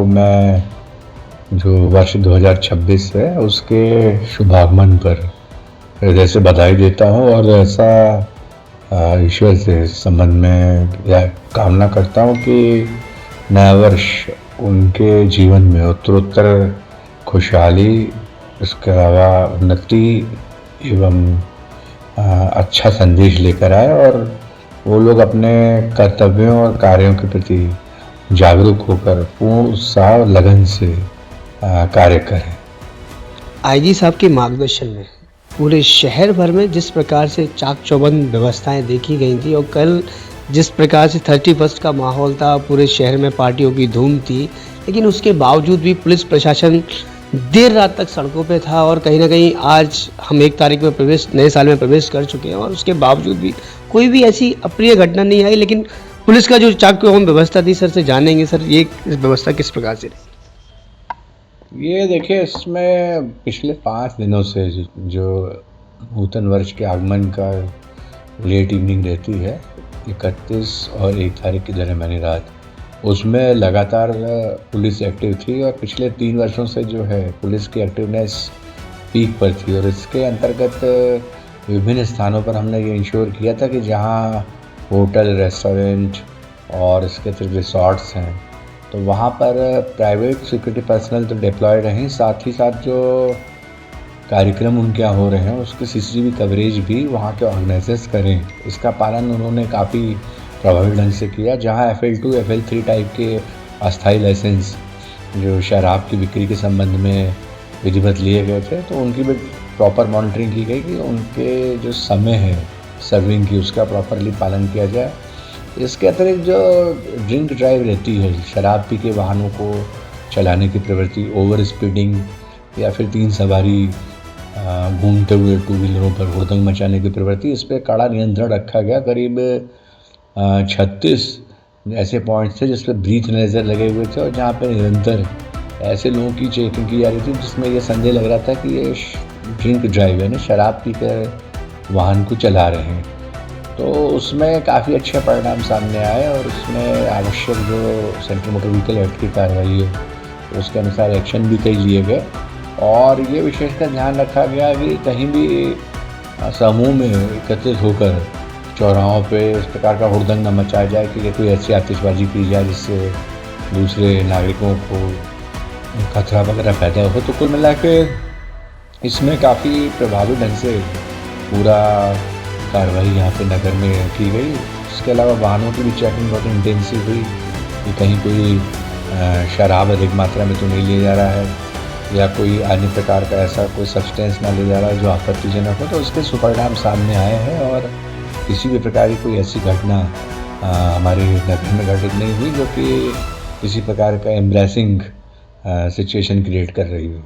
आपको मैं जो वर्ष 2026 है उसके शुभागमन पर हृदय से बधाई देता हूँ और ऐसा ईश्वर से इस संबंध में यह कामना करता हूँ कि नया वर्ष उनके जीवन में उत्तरोत्तर खुशहाली, इसके अलावा उन्नति एवं अच्छा संदेश लेकर आए और वो लोग अपने कर्तव्यों और कार्यों के प्रति जागरूक होकर पूर्ण उत्साह और लगन से कार्य करें। आईजी साहब के मार्गदर्शन में पूरे शहर भर में जिस प्रकार से चाक चौबंद व्यवस्थाएं देखी गई थी और कल जिस प्रकार से 31 का माहौल था, पूरे शहर में पार्टियों की धूम थी, लेकिन उसके बावजूद भी पुलिस प्रशासन देर रात तक सड़कों पे था और कहीं ना कहीं आज हम 1 तारीख में नए साल में प्रवेश कर चुके हैं और उसके बावजूद भी कोई भी ऐसी अप्रिय घटना नहीं आई। लेकिन पुलिस का जो चाक चौबंद व्यवस्था थी, सर से जानेंगे सर ये व्यवस्था किस प्रकार से रही? ये देखिए, इसमें पिछले 5 दिनों से जो नूतन वर्ष के आगमन का लेट इवनिंग रहती है, 31 और 1 तारीख की दरमियानी रात, उसमें लगातार पुलिस एक्टिव थी और पिछले 3 वर्षों से जो है पुलिस की एक्टिवनेस पीक पर थी। और इसके अंतर्गत विभिन्न स्थानों पर हमने ये इंश्योर किया था कि जहाँ होटल, रेस्टोरेंट और इसके अतिरिक्त रिसॉर्ट्स हैं, तो वहाँ पर प्राइवेट सिक्योरिटी पर्सनल तो डिप्लॉयड हैं, साथ ही साथ जो कार्यक्रम उनके यहाँ हो रहे हैं उसके सीसीटीवी कवरेज भी वहाँ के ऑर्गेनाइजर्स करें। इसका पालन उन्होंने काफ़ी प्रभावी ढंग से किया। जहाँ FL2, FL3 टाइप के अस्थायी लाइसेंस जो शराब की बिक्री के संबंध में विधिवत लिए गए थे, तो उनकी भी प्रॉपर मॉनिटरिंग की गई कि उनके जो समय है सर्विंग की उसका प्रॉपरली पालन किया जाए। इसके अतिरिक्त जो ड्रिंक ड्राइव रहती है, शराब पी के वाहनों को चलाने की प्रवृत्ति, ओवर स्पीडिंग या फिर 3 सवारी घूमते हुए 2 व्हीलरों पर हुड़दंग मचाने की प्रवृत्ति, इस पर कड़ा नियंत्रण रखा गया। करीब 36 ऐसे पॉइंट्स थे जिस पर ब्रीथ एनालाइजर लगे हुए थे और जहाँ पे निरंतर ऐसे लोगों की चेकिंग की जा रही थी जिसमें ये संदेह लग रहा था कि ये ड्रिंक ड्राइव यानी शराब पीकर वाहन को चला रहे हैं। तो उसमें काफ़ी अच्छे परिणाम सामने आए और उसमें आवश्यक जो सेंट्रल मोटर व्हीकल एक्ट की कार्रवाई है उसके अनुसार एक्शन भी कई लिए गए। और ये विशेषकर ध्यान रखा गया कि कहीं भी समूह में एकत्रित होकर चौराहों पे इस प्रकार का हुड़दंग न मचाया जाए कि कोई ऐसी आतिशबाजी की जाए जिससे दूसरे नागरिकों को खतरा वगैरह पैदा हो। तो कुल मिला के इसमें काफ़ी प्रभावी ढंग से पूरा कार्रवाई यहाँ पे नगर में की गई। इसके अलावा वाहनों की भी चेकिंग बहुत इंटेंसिव हुई कि कहीं कोई शराब अधिक मात्रा में तो नहीं ले जा रहा है या कोई अन्य प्रकार का ऐसा कोई सब्सटेंस ना ले जा रहा है जो आपत्तिजनक हो। तो उसके सुपरिणाम सामने आए हैं और किसी भी प्रकार की कोई ऐसी घटना हमारे नगर में घटित नहीं हुई जो कि किसी प्रकार का एम्ब्रेसिंग सिचुएशन क्रिएट कर रही हो।